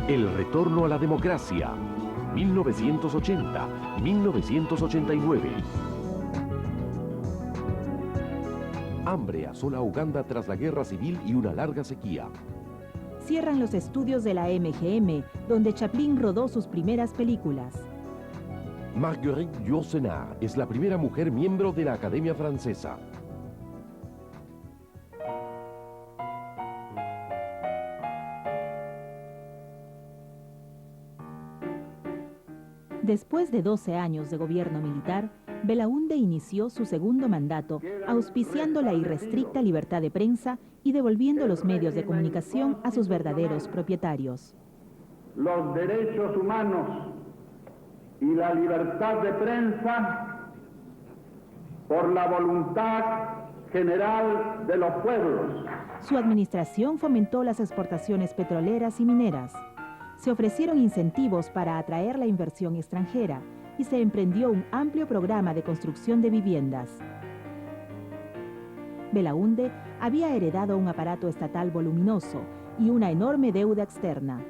El retorno a la democracia, 1980-1989. Hambre asola Uganda tras la guerra civil y una larga sequía. Cierran los estudios de la MGM, donde Chaplin rodó sus primeras películas. Marguerite Yourcenar es la primera mujer miembro de la Academia Francesa. Después de 12 años de gobierno militar, Belaúnde inició su segundo mandato, auspiciando la irrestricta libertad de prensa y devolviendo los medios de comunicación a sus verdaderos propietarios. Los derechos humanos y la libertad de prensa por la voluntad general de los pueblos. Su administración fomentó las exportaciones petroleras y mineras. Se ofrecieron incentivos para atraer la inversión extranjera y se emprendió un amplio programa de construcción de viviendas. Belaúnde había heredado un aparato estatal voluminoso y una enorme deuda externa.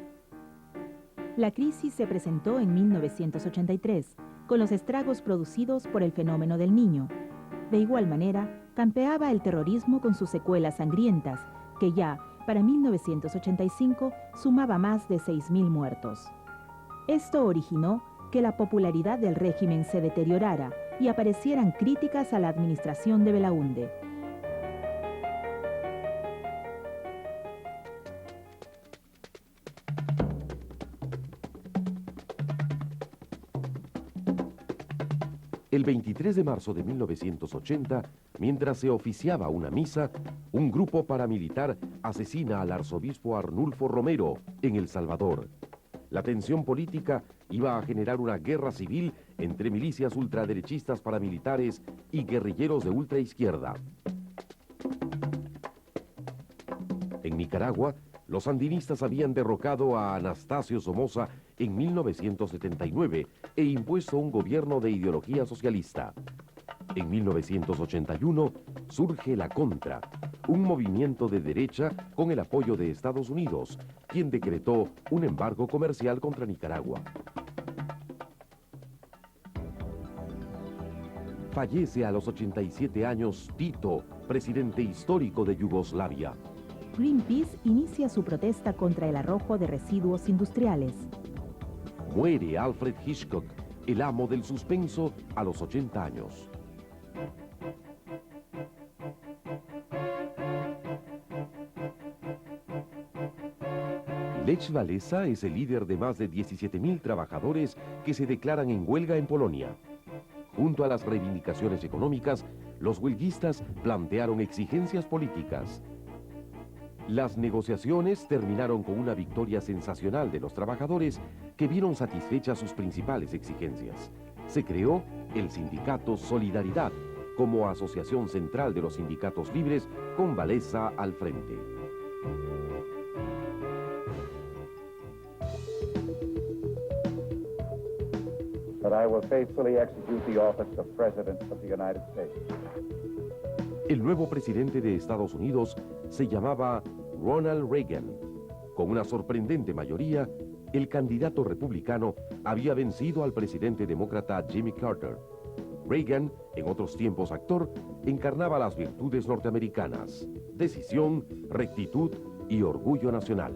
La crisis se presentó en 1983, con los estragos producidos por el fenómeno del Niño. De igual manera, campeaba el terrorismo con sus secuelas sangrientas, que ya, para 1985, sumaba más de 6.000 muertos. Esto originó que la popularidad del régimen se deteriorara y aparecieran críticas a la administración de Belaúnde. El 23 de marzo de 1980, mientras se oficiaba una misa, un grupo paramilitar asesina al arzobispo Arnulfo Romero en El Salvador. La tensión política iba a generar una guerra civil entre milicias ultraderechistas paramilitares y guerrilleros de ultraizquierda. En Nicaragua, los sandinistas habían derrocado a Anastasio Somoza en 1979 e impuesto un gobierno de ideología socialista. En 1981 surge la Contra, un movimiento de derecha con el apoyo de Estados Unidos, quien decretó un embargo comercial contra Nicaragua. Fallece a los 87 años Tito, presidente histórico de Yugoslavia. Greenpeace inicia su protesta contra el arrojo de residuos industriales. Muere Alfred Hitchcock, el amo del suspenso, a los 80 años. Lech Walesa es el líder de más de 17.000 trabajadores que se declaran en huelga en Polonia. Junto a las reivindicaciones económicas, los huelguistas plantearon exigencias políticas. Las negociaciones terminaron con una victoria sensacional de los trabajadores que vieron satisfechas sus principales exigencias. Se creó el sindicato Solidaridad como asociación central de los sindicatos libres con Walesa al frente. That I will faithfully execute the office of President of the United States. El nuevo presidente de Estados Unidos se llamaba Ronald Reagan. Con una sorprendente mayoría, el candidato republicano había vencido al presidente demócrata Jimmy Carter. Reagan, en otros tiempos actor, encarnaba las virtudes norteamericanas: decisión, rectitud y orgullo nacional.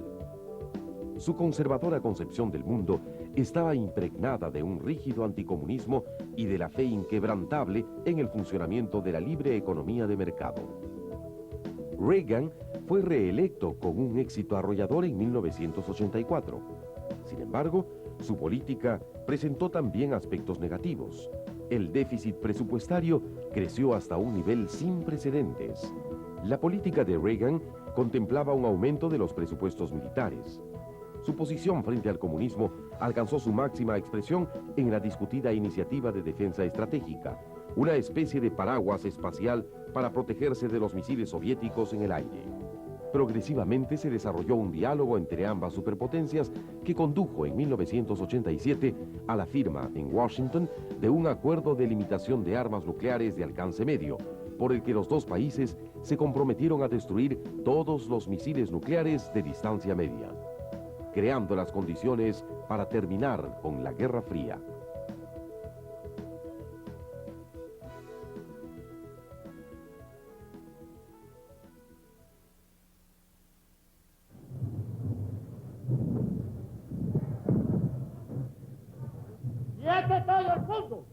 Su conservadora concepción del mundo estaba impregnada de un rígido anticomunismo y de la fe inquebrantable en el funcionamiento de la libre economía de mercado. Reagan fue reelecto con un éxito arrollador en 1984. Sin embargo, su política presentó también aspectos negativos. El déficit presupuestario creció hasta un nivel sin precedentes. La política de Reagan contemplaba un aumento de los presupuestos militares. Su posición frente al comunismo alcanzó su máxima expresión en la discutida Iniciativa de Defensa Estratégica, una especie de paraguas espacial para protegerse de los misiles soviéticos en el aire. Progresivamente se desarrolló un diálogo entre ambas superpotencias que condujo en 1987 a la firma en Washington de un acuerdo de limitación de armas nucleares de alcance medio, por el que los dos países se comprometieron a destruir todos los misiles nucleares de distancia media. creando las condiciones para terminar con la Guerra Fría. ¡Y este es todo el mundo!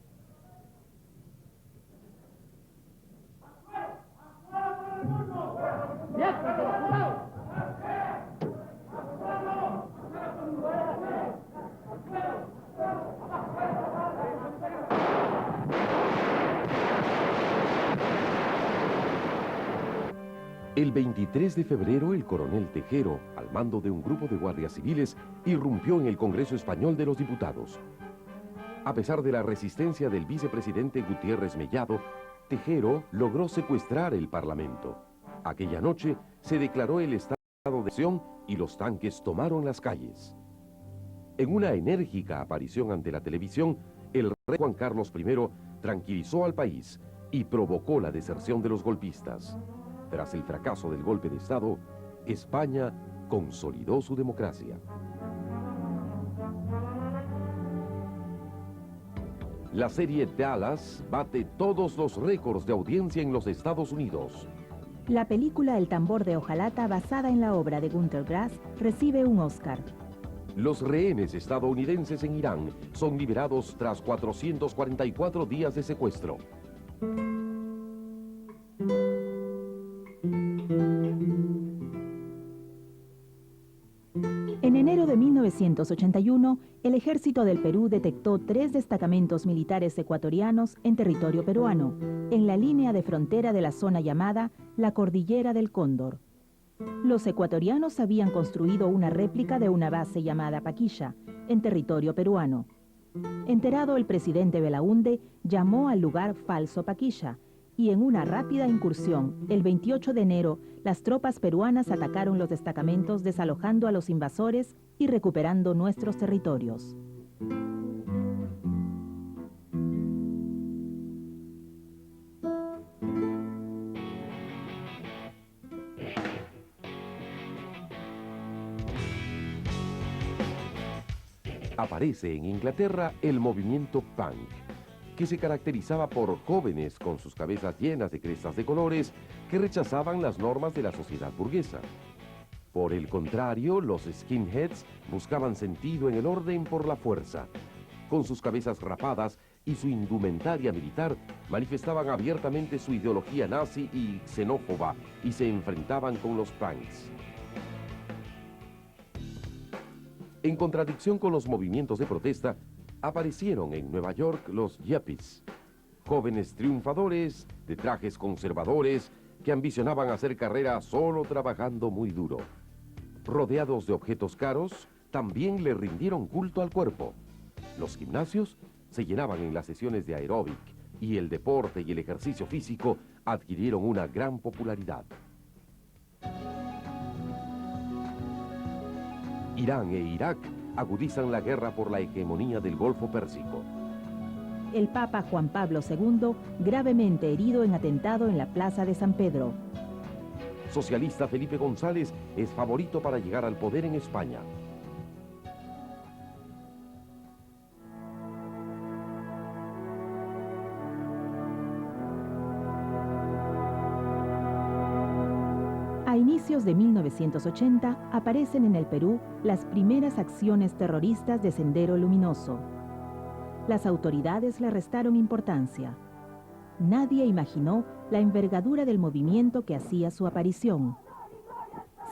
El 23 de febrero, el coronel Tejero, al mando de un grupo de guardias civiles, irrumpió en el Congreso Español de los Diputados. A pesar de la resistencia del vicepresidente Gutiérrez Mellado, Tejero logró secuestrar el Parlamento. Aquella noche se declaró el estado de acción y los tanques tomaron las calles. En una enérgica aparición ante la televisión, el rey Juan Carlos I tranquilizó al país y provocó la deserción de los golpistas. Tras el fracaso del golpe de Estado, España consolidó su democracia. La serie Dallas bate todos los récords de audiencia en los Estados Unidos. La película El tambor de hojalata, basada en la obra de Günter Grass, recibe un Oscar. Los rehenes estadounidenses en Irán son liberados tras 444 días de secuestro. En enero de 1981, el Ejército del Perú detectó 3 destacamentos militares ecuatorianos en territorio peruano, en la línea de frontera de la zona llamada la Cordillera del Cóndor. Los ecuatorianos habían construido una réplica de una base llamada Paquilla, en territorio peruano. Enterado, el presidente Belaúnde llamó al lugar Falso Paquilla, y en una rápida incursión, el 28 de enero, las tropas peruanas atacaron los destacamentos desalojando a los invasores y recuperando nuestros territorios. Aparece en Inglaterra el movimiento punk, que se caracterizaba por jóvenes con sus cabezas llenas de crestas de colores que rechazaban las normas de la sociedad burguesa. Por el contrario, los skinheads buscaban sentido en el orden por la fuerza. Con sus cabezas rapadas y su indumentaria militar, manifestaban abiertamente su ideología nazi y xenófoba y se enfrentaban con los punks. En contradicción con los movimientos de protesta, aparecieron en Nueva York los yuppies, jóvenes triunfadores de trajes conservadores que ambicionaban hacer carrera solo trabajando muy duro. Rodeados de objetos caros, también le rindieron culto al cuerpo. Los gimnasios se llenaban en las sesiones de aeróbic y el deporte y el ejercicio físico adquirieron una gran popularidad. Irán e Irak agudizan la guerra por la hegemonía del Golfo Pérsico. El Papa Juan Pablo II, gravemente herido en atentado en la Plaza de San Pedro. Socialista Felipe González es favorito para llegar al poder en España. A inicios de 1980 aparecen en el Perú las primeras acciones terroristas de Sendero Luminoso. Las autoridades le restaron importancia. Nadie imaginó la envergadura del movimiento que hacía su aparición.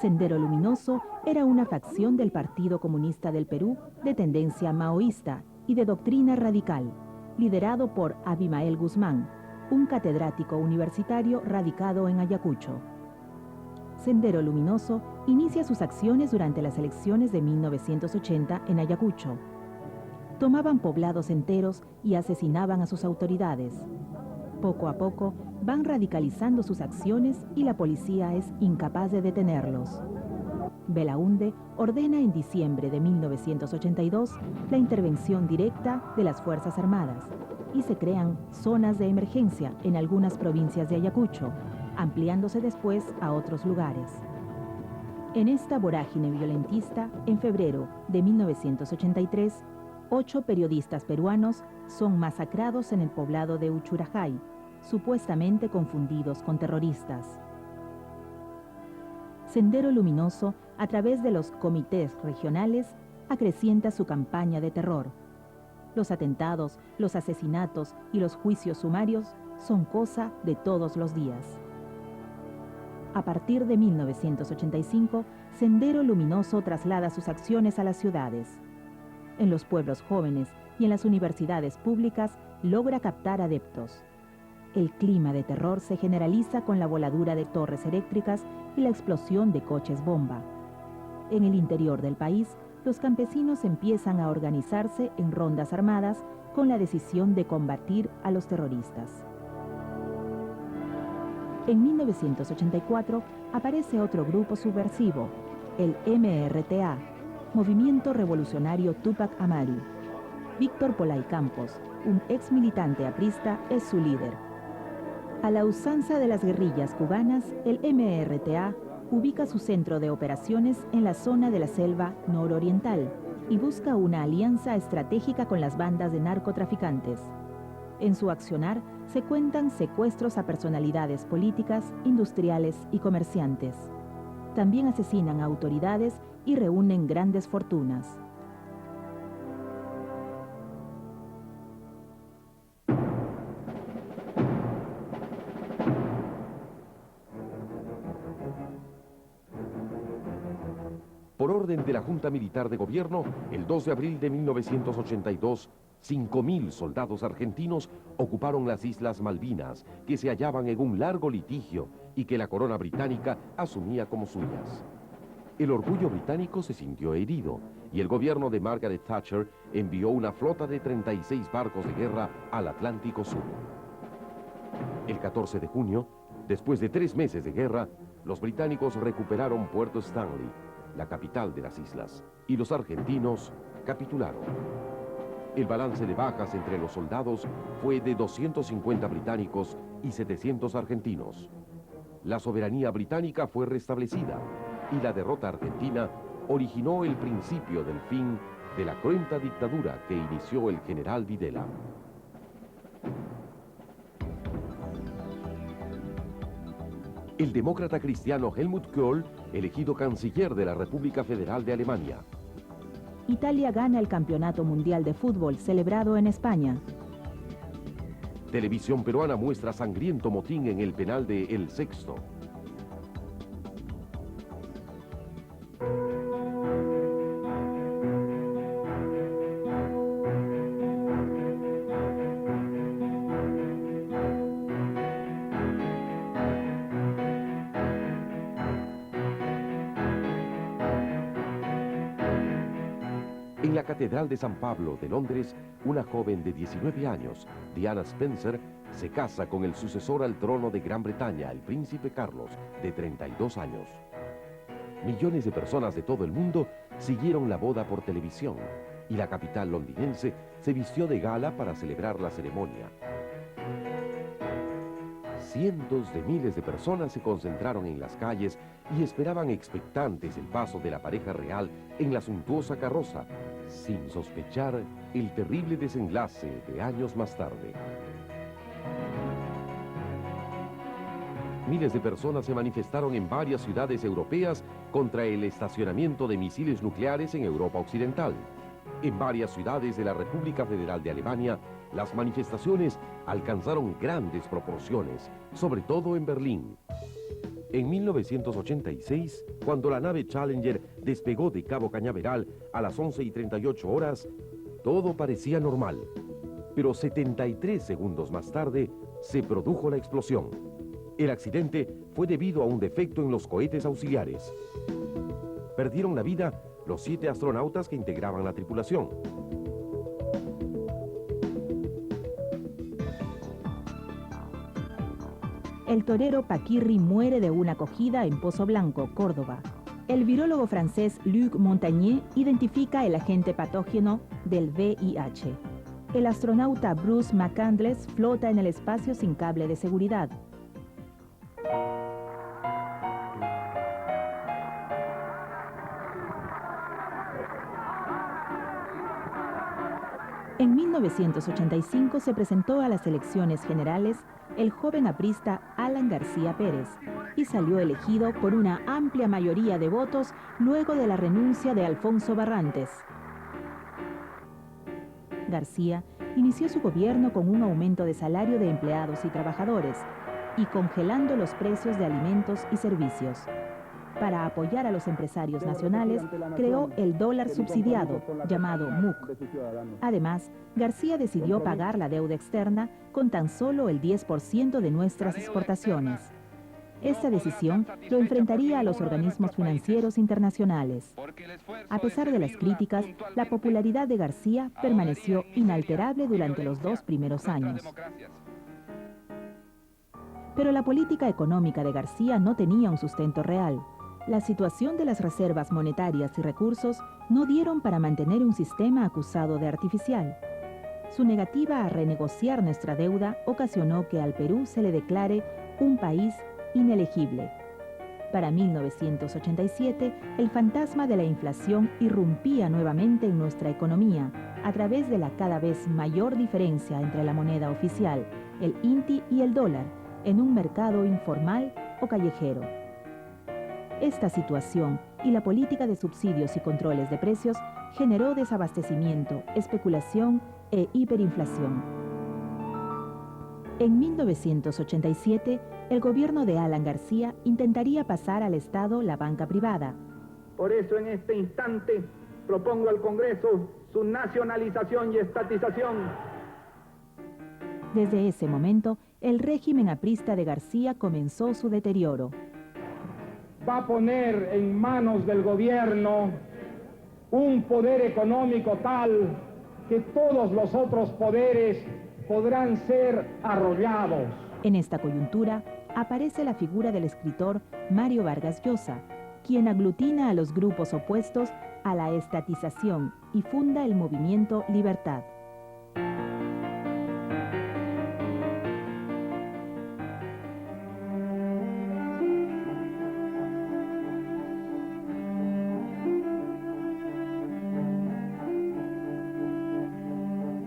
Sendero Luminoso era una facción del Partido Comunista del Perú de tendencia maoísta y de doctrina radical, liderado por Abimael Guzmán, un catedrático universitario radicado en Ayacucho. Sendero Luminoso inicia sus acciones durante las elecciones de 1980 en Ayacucho. Tomaban poblados enteros y asesinaban a sus autoridades. Poco a poco van radicalizando sus acciones y la policía es incapaz de detenerlos. Belaúnde ordena en diciembre de 1982 la intervención directa de las Fuerzas Armadas y se crean zonas de emergencia en algunas provincias de Ayacucho, ampliándose después a otros lugares. En esta vorágine violentista, en febrero de 1983, 8 periodistas peruanos son masacrados en el poblado de Uchurajay, supuestamente confundidos con terroristas. Sendero Luminoso, a través de los comités regionales, acrecienta su campaña de terror. Los atentados, los asesinatos y los juicios sumarios son cosa de todos los días. A partir de 1985, Sendero Luminoso traslada sus acciones a las ciudades. En los pueblos jóvenes y en las universidades públicas logra captar adeptos. El clima de terror se generaliza con la voladura de torres eléctricas y la explosión de coches bomba. En el interior del país, los campesinos empiezan a organizarse en rondas armadas con la decisión de combatir a los terroristas. En 1984 aparece otro grupo subversivo, el MRTA, Movimiento Revolucionario Túpac Amaru. Víctor Polay Campos, un ex militante aprista, es su líder. A la usanza de las guerrillas cubanas, el MRTA ubica su centro de operaciones en la zona de la selva nororiental y busca una alianza estratégica con las bandas de narcotraficantes. En su accionar se cuentan secuestros a personalidades políticas, industriales y comerciantes. También asesinan a autoridades y reúnen grandes fortunas. Por orden de la Junta Militar de Gobierno, el 2 de abril de 1982, 5.000 soldados argentinos ocuparon las Islas Malvinas, que se hallaban en un largo litigio y que la corona británica asumía como suyas. El orgullo británico se sintió herido y el gobierno de Margaret Thatcher envió una flota de 36 barcos de guerra al Atlántico Sur. El 14 de junio, después de 3 meses de guerra, los británicos recuperaron Puerto Stanley, la capital de las islas, y los argentinos capitularon. El balance de bajas entre los soldados fue de 250 británicos y 700 argentinos. La soberanía británica fue restablecida y la derrota argentina originó el principio del fin de la cruenta dictadura que inició el general Videla. El demócrata cristiano Helmut Kohl, elegido canciller de la República Federal de Alemania. Italia gana el Campeonato Mundial de Fútbol celebrado en España. Televisión peruana muestra sangriento motín en el penal de El Sexto. En la Catedral de San Pablo de Londres, una joven de 19 años, Diana Spencer, se casa con el sucesor al trono de Gran Bretaña, el príncipe Carlos, de 32 años. Millones de personas de todo el mundo siguieron la boda por televisión y la capital londinense se vistió de gala para celebrar la ceremonia. Cientos de miles de personas se concentraron en las calles y esperaban expectantes el paso de la pareja real en la suntuosa carroza, sin sospechar el terrible desenlace de años más tarde. Miles de personas se manifestaron en varias ciudades europeas contra el estacionamiento de misiles nucleares en Europa Occidental. En varias ciudades de la República Federal de Alemania, las manifestaciones alcanzaron grandes proporciones, sobre todo en Berlín. En 1986, cuando la nave Challenger despegó de Cabo Cañaveral a las 11:38 horas, todo parecía normal. Pero 73 segundos más tarde, se produjo la explosión. El accidente fue debido a un defecto en los cohetes auxiliares. Perdieron la vida los 7 astronautas que integraban la tripulación. El torero Paquirri muere de una acogida en Pozo Blanco, Córdoba. El virólogo francés Luc Montagnier identifica el agente patógeno del VIH. El astronauta Bruce McCandless flota en el espacio sin cable de seguridad. En 1985 se presentó a las elecciones generales el joven aprista Alan García Pérez y salió elegido por una amplia mayoría de votos luego de la renuncia de Alfonso Barrantes. García inició su gobierno con un aumento de salario de empleados y trabajadores y congelando los precios de alimentos y servicios. Para apoyar a los empresarios nacionales, creó el dólar subsidiado, llamado MUC. Además, García decidió pagar la deuda externa con tan solo el 10% de nuestras exportaciones. Esta decisión lo enfrentaría a los organismos financieros internacionales. A pesar de las críticas, la popularidad de García permaneció inalterable durante los 2 primeros años. Pero la política económica de García no tenía un sustento real. La situación de las reservas monetarias y recursos no dieron para mantener un sistema acusado de artificial. Su negativa a renegociar nuestra deuda ocasionó que al Perú se le declare un país inelegible. Para 1987, el fantasma de la inflación irrumpía nuevamente en nuestra economía a través de la cada vez mayor diferencia entre la moneda oficial, el INTI y el dólar, en un mercado informal o callejero. Esta situación y la política de subsidios y controles de precios generó desabastecimiento, especulación e hiperinflación. En 1987, el gobierno de Alan García intentaría pasar al Estado la banca privada. Por eso en este instante propongo al Congreso su nacionalización y estatización. Desde ese momento, el régimen aprista de García comenzó su deterioro. Va a poner en manos del gobierno un poder económico tal que todos los otros poderes podrán ser arrollados. En esta coyuntura aparece la figura del escritor Mario Vargas Llosa, quien aglutina a los grupos opuestos a la estatización y funda el movimiento Libertad.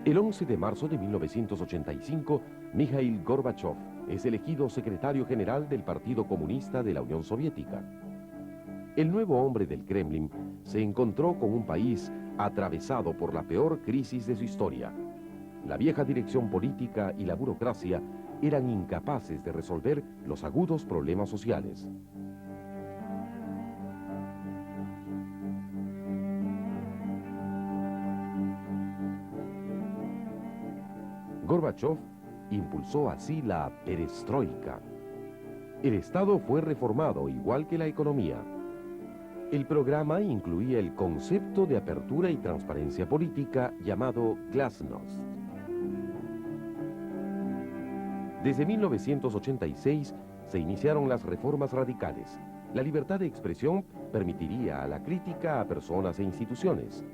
El 11 de marzo de 1985, Mikhail Gorbachev es elegido secretario general del Partido Comunista de la Unión Soviética. El nuevo hombre del Kremlin se encontró con un país atravesado por la peor crisis de su historia. La vieja dirección política y la burocracia eran incapaces de resolver los agudos problemas sociales. Gorbachev impulsó así la perestroika. El Estado fue reformado, igual que la economía. El programa incluía el concepto de apertura y transparencia política llamado glasnost. Desde 1986 se iniciaron las reformas radicales. La libertad de expresión permitiría a la crítica a personas e instituciones.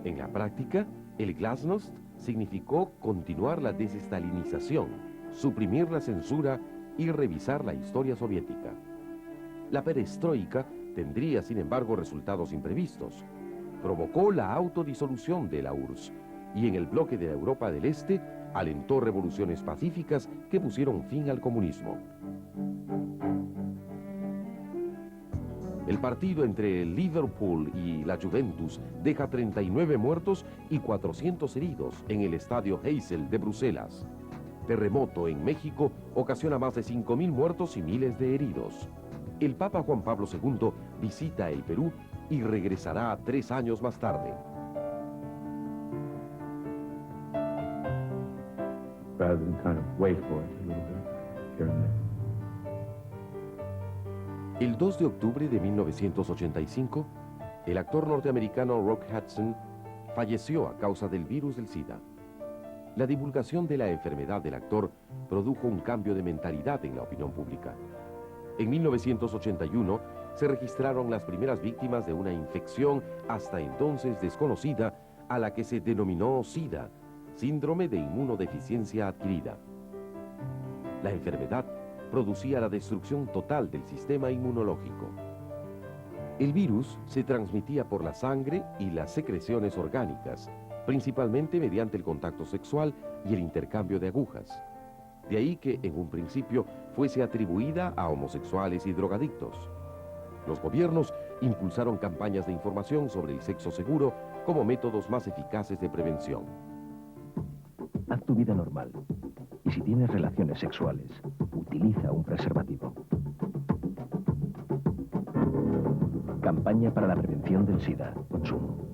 En la práctica, el glasnost significó continuar la desestalinización, suprimir la censura y revisar la historia soviética. La perestroika tendría, sin embargo, resultados imprevistos. Provocó la autodisolución de la URSS y en el bloque de la Europa del Este alentó revoluciones pacíficas que pusieron fin al comunismo. El partido entre el Liverpool y la Juventus deja 39 muertos y 400 heridos en el estadio Heysel de Bruselas. Terremoto en México ocasiona más de 5.000 muertos y miles de heridos. El Papa Juan Pablo II visita el Perú y regresará 3 años más tarde. Rather than kind of wait for it a little bit here and there. El 2 de octubre de 1985, el actor norteamericano Rock Hudson falleció a causa del virus del SIDA. La divulgación de la enfermedad del actor produjo un cambio de mentalidad en la opinión pública. En 1981 se registraron las primeras víctimas de una infección hasta entonces desconocida a la que se denominó SIDA, síndrome de inmunodeficiencia adquirida. La enfermedad producía la destrucción total del sistema inmunológico. El virus se transmitía por la sangre y las secreciones orgánicas principalmente mediante el contacto sexual y el intercambio de agujas. De ahí que, en un principio, fuese atribuida a homosexuales y drogadictos. Los gobiernos impulsaron campañas de información sobre el sexo seguro como métodos más eficaces de prevención. Haz tu vida normal. Y si tienes relaciones sexuales, utiliza un preservativo. Campaña para la prevención del SIDA. Consumo.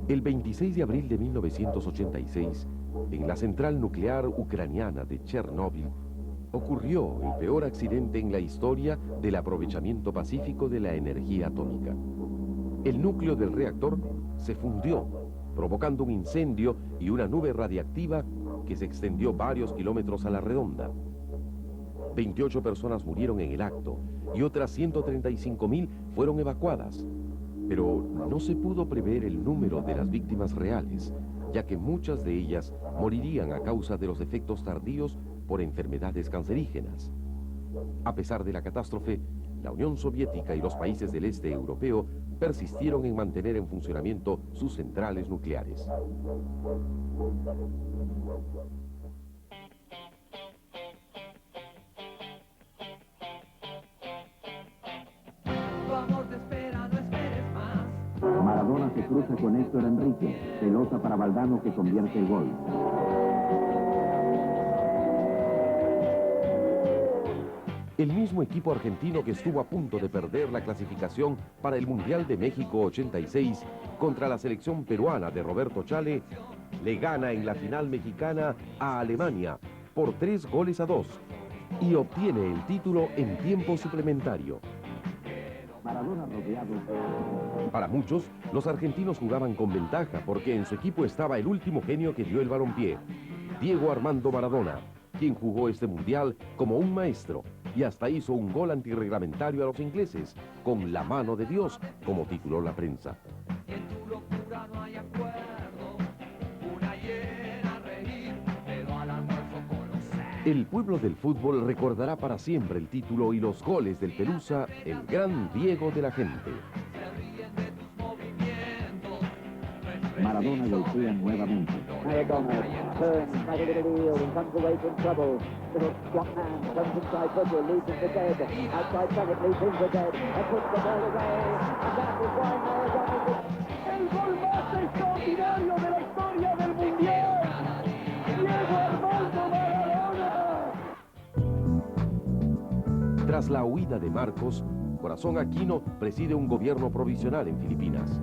El 26 de abril de 1986, en la central nuclear ucraniana de Chernóbil, ocurrió el peor accidente en la historia del aprovechamiento pacífico de la energía atómica. El núcleo del reactor se fundió, provocando un incendio y una nube radiactiva que se extendió varios kilómetros a la redonda. 28 personas murieron en el acto y otras 135.000 fueron evacuadas. Pero no se pudo prever el número de las víctimas reales, ya que muchas de ellas morirían a causa de los efectos tardíos por enfermedades cancerígenas. A pesar de la catástrofe, la Unión Soviética y los países del este europeo persistieron en mantener en funcionamiento sus centrales nucleares. Maradona se cruza con Héctor Enrique, pelota para Valdano que convierte el gol. El mismo equipo argentino que estuvo a punto de perder la clasificación para el Mundial de México 86 contra la selección peruana de Roberto Chale, le gana en la final mexicana a Alemania por 3-2 y obtiene el título en tiempo suplementario. Maradona rodeado. Para muchos, los argentinos jugaban con ventaja porque en su equipo estaba el último genio que dio el balompié, Diego Armando Maradona, quien jugó este mundial como un maestro y hasta hizo un gol antirreglamentario a los ingleses, con la mano de Dios, como tituló la prensa. El pueblo del fútbol recordará para siempre el título y los goles del Pelusa, el gran Diego de la gente. Maradona golpea nuevamente. Maradona turns back into the field and comes away from trouble. Little squat man comes inside Butcher, loses the dead. Outside Taggart loses the dead and puts the ball away. And that is why Maradona is el gol más extraordinario de la historia del Mundial. Diego Armando Maradona. Tras la huida de Marcos, Corazón Aquino preside un gobierno provisional en Filipinas.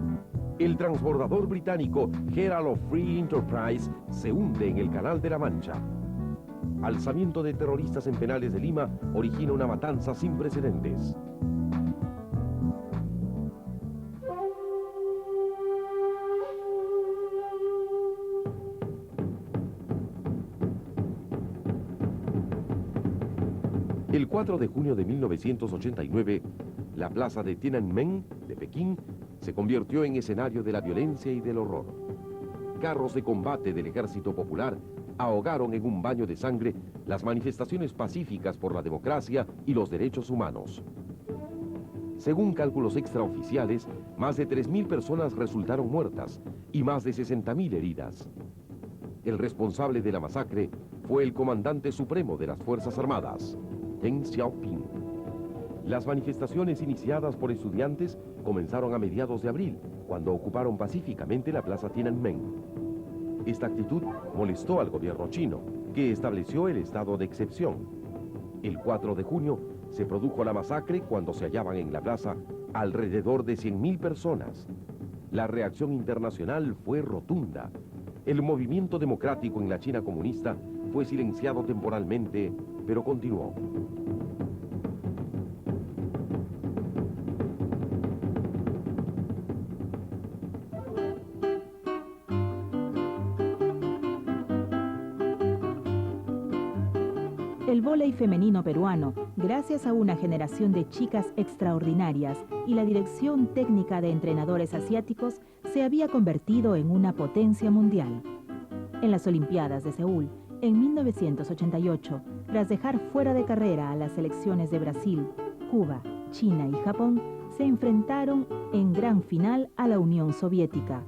El transbordador británico Herald of Free Enterprise se hunde en el Canal de la Mancha. Alzamiento de terroristas en penales de Lima origina una matanza sin precedentes. El 4 de junio de 1989, la plaza de Tiananmen de Pekín se convirtió en escenario de la violencia y del horror. Carros de combate del Ejército Popular ahogaron en un baño de sangre las manifestaciones pacíficas por la democracia y los derechos humanos. Según cálculos extraoficiales, más de 3.000 personas resultaron muertas y más de 60.000 heridas. El responsable de la masacre fue el comandante supremo de las Fuerzas Armadas, Deng Xiaoping. Las manifestaciones iniciadas por estudiantes comenzaron a mediados de abril, cuando ocuparon pacíficamente la plaza Tiananmen. Esta actitud molestó al gobierno chino, que estableció el estado de excepción. El 4 de junio se produjo la masacre cuando se hallaban en la plaza alrededor de 100.000 personas. La reacción internacional fue rotunda. El movimiento democrático en la China comunista fue silenciado temporalmente, pero continuó. El vóley femenino peruano, gracias a una generación de chicas extraordinarias y la dirección técnica de entrenadores asiáticos, se había convertido en una potencia mundial. En las Olimpiadas de Seúl, en 1988, Tras dejar fuera de carrera a las selecciones de Brasil, Cuba, China y Japón, se enfrentaron en gran final a la Unión Soviética.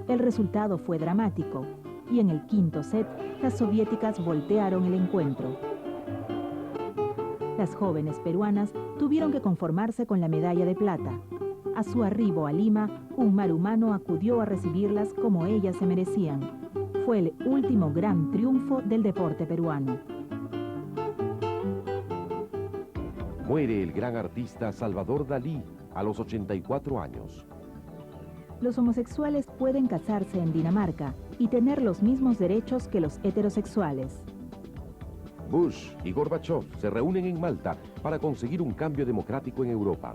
El resultado fue dramático y en el quinto set las soviéticas voltearon el encuentro. Las jóvenes peruanas tuvieron que conformarse con la medalla de plata. A su arribo a Lima, un mar humano acudió a recibirlas como ellas se merecían. Fue el último gran triunfo del deporte peruano. Muere el gran artista Salvador Dalí a los 84 años. Los homosexuales pueden casarse en Dinamarca y tener los mismos derechos que los heterosexuales. Bush y Gorbachev se reúnen en Malta para conseguir un cambio democrático en Europa.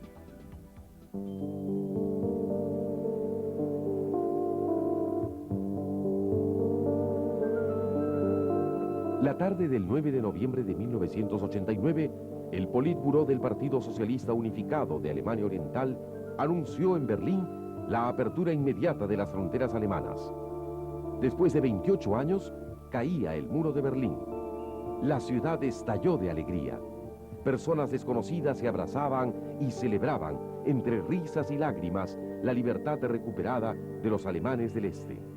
La tarde del 9 de noviembre de 1989, el Politburó del Partido Socialista Unificado de Alemania Oriental anunció en Berlín la apertura inmediata de las fronteras alemanas. Después de 28 años, caía el muro de Berlín. La ciudad estalló de alegría. Personas desconocidas se abrazaban y celebraban, entre risas y lágrimas, la libertad recuperada de los alemanes del Este.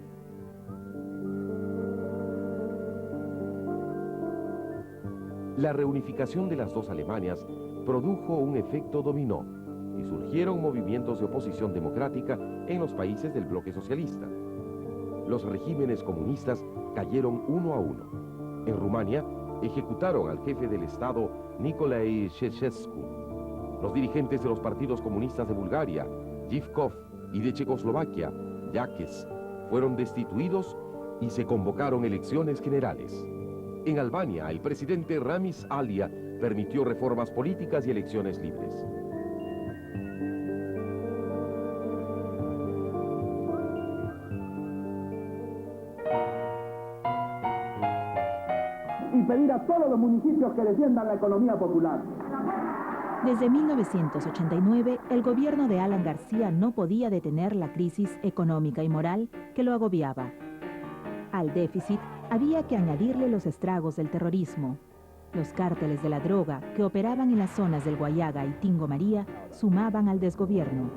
La reunificación de las dos Alemanias produjo un efecto dominó y surgieron movimientos de oposición democrática en los países del bloque socialista. Los regímenes comunistas cayeron uno a uno. En Rumania, ejecutaron al jefe del Estado, Nicolae Ceausescu. Los dirigentes de los partidos comunistas de Bulgaria, Zhivkov, y de Checoslovaquia, Jakeš, fueron destituidos y se convocaron elecciones generales. En Albania, el presidente Ramis Alia permitió reformas políticas y elecciones libres. Y pedir a todos los municipios que defiendan la economía popular. Desde 1989, el gobierno de Alan García no podía detener la crisis económica y moral que lo agobiaba. Al déficit había que añadirle los estragos del terrorismo. Los cárteles de la droga que operaban en las zonas del Guayaga y Tingo María sumaban al desgobierno.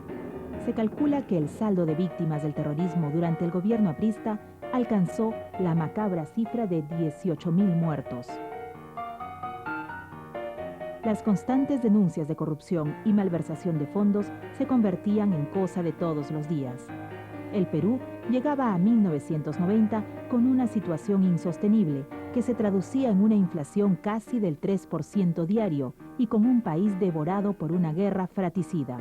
Se calcula que el saldo de víctimas del terrorismo durante el gobierno aprista alcanzó la macabra cifra de 18.000 muertos. Las constantes denuncias de corrupción y malversación de fondos se convertían en cosa de todos los días. El Perú llegaba a 1990 con una situación insostenible que se traducía en una inflación casi del 3% diario y con un país devorado por una guerra fratricida.